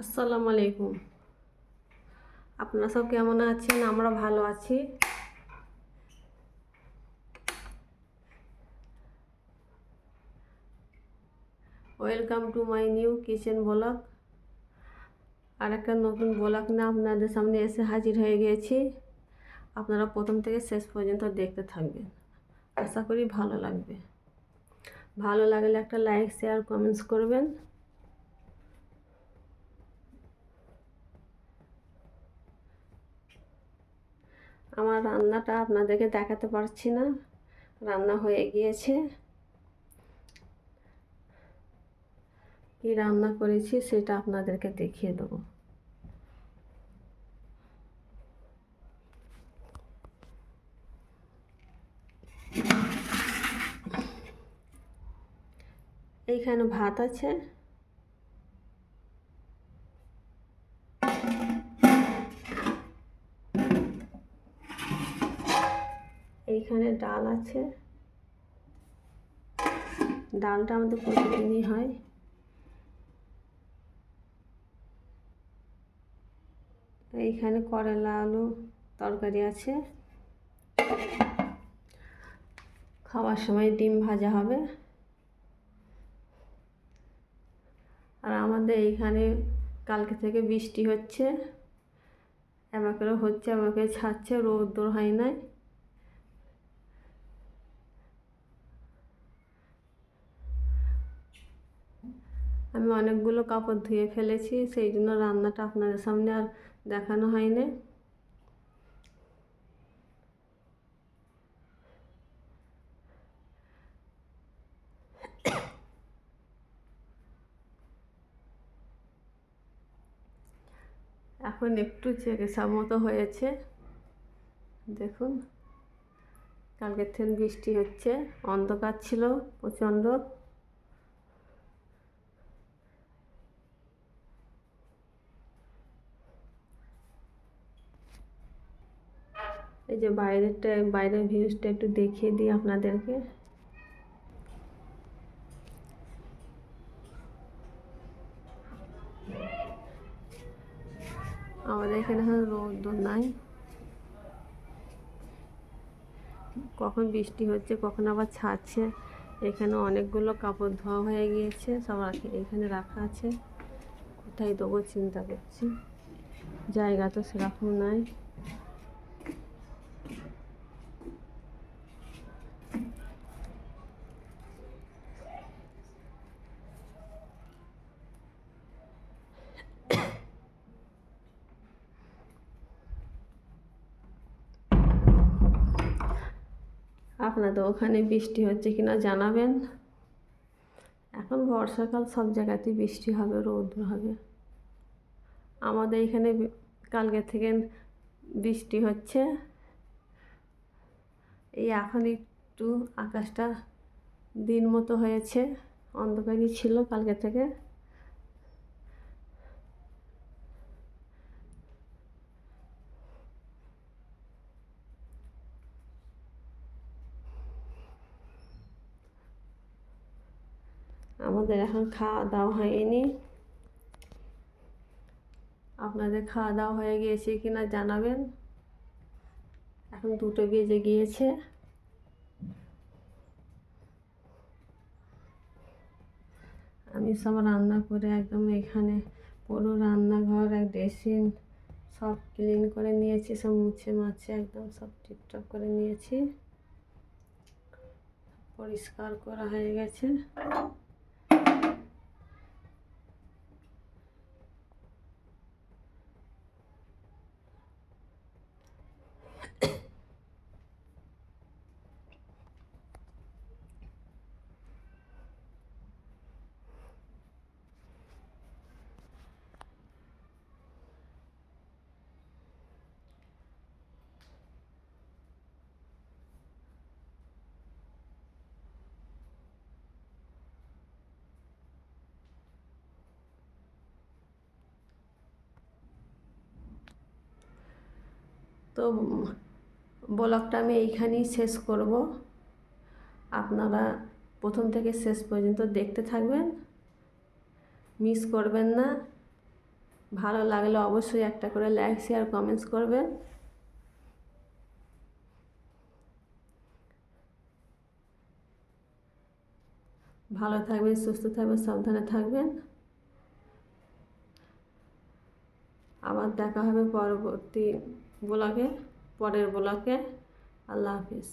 আসসালামু আলাইকুম। আপনারা সব কেমন আছেন? আমরা ভালো আছি। Welcome to my new kitchen blog. আর একটা নতুন ব্লগ নিয়ে আপনাদের সামনে এসে হাজির হয়ে গিয়েছি। আপনারা প্রথম থেকে শেষ পর্যন্ত দেখতে থাকবেন, আশা করি ভালো লাগবে। ভালো লাগলে একটা লাইক, শেয়ার, কমেন্টস করবেন। আমার রান্নাটা আপনাদেরকে দেখাতে পারছি না, রান্না হয়ে গিয়েছে। কি রান্না করেছি সেটা আপনাদেরকে দেখিয়ে দেবো। এইখানে ভাত আছে, এইখানে ডাল আছে। ডালটা আমাদের প্রতিদিনই হয়। এইখানে করলা আলু তরকারি আছে। খাওয়ার সময় ডিম ভাজা হবে। আর আমাদের এইখানে কালকে থেকে বৃষ্টি হচ্ছে, আমাকে হচ্ছে, আমাকে ছাড়ছে, রোদ্দুর হয় নাই। আমি অনেকগুলো কাপড় ধুয়ে ফেলেছি, সেই জন্য রান্নাটা আপনাদের সামনে আর দেখানো হয়নি। এখন একটু চেকেসা মতো হয়েছে, দেখুন। কালকের থেকে বৃষ্টি হচ্ছে, অন্ধকার ছিল প্রচণ্ড। এই যে বাইরের ভিউজটা একটু দেখিয়ে দিই আপনাদেরকে। আমাদের এখানে এখন রোদ নাই, কখন বৃষ্টি হচ্ছে কখন আবার ছাড়ছে। এখানে অনেকগুলো কাপড় ধোয়া হয়ে গিয়েছে, সব এখানে রাখা আছে। কোথায় দেবো চিন্তা করছি, জায়গা তো সেরকম নাই। আপনাদের ওখানে বৃষ্টি হচ্ছে কিনা জানাবেন। এখন বর্ষাকাল, সব জায়গাতেই বৃষ্টি হবে, রৌদ্র হবে। আমাদের এখানে কালকে থেকে বৃষ্টি হচ্ছে। এই এখন একটু আকাশটা দিন মতো হয়েছে, অন্ধকারই ছিল কালকে থেকে। আমাদের এখন খাওয়া দাওয়া হয়নি। আপনাদের খাওয়া দাওয়া হয়ে গিয়েছে কিনা জানাবেন। এখন 2টো বেজে গিয়েছে। আমি সব রান্না করে একদম এখানে পুরো রান্নাঘর আর ড্রেসিং সব ক্লিন করে নিয়েছি, সব মুছে মাছে একদম সব টিপটপ করে নিয়েছি, পরিষ্কার করা হয়ে গেছে। তো ব্লগটা আমি এইখানেই শেষ করব। আপনারা প্রথম থেকে শেষ পর্যন্ত দেখতে থাকবেন, মিস করবেন না। ভালো লাগলে অবশ্যই একটা করে লাইক শেয়ার কমেন্টস করবেন। ভালো থাকবেন, সুস্থ থাকবেন, সাবধানে থাকবেন। আবার দেখা হবে পরবর্তী ব্লগে, পরের ব্লগে। আল্লাহ হাফিজ।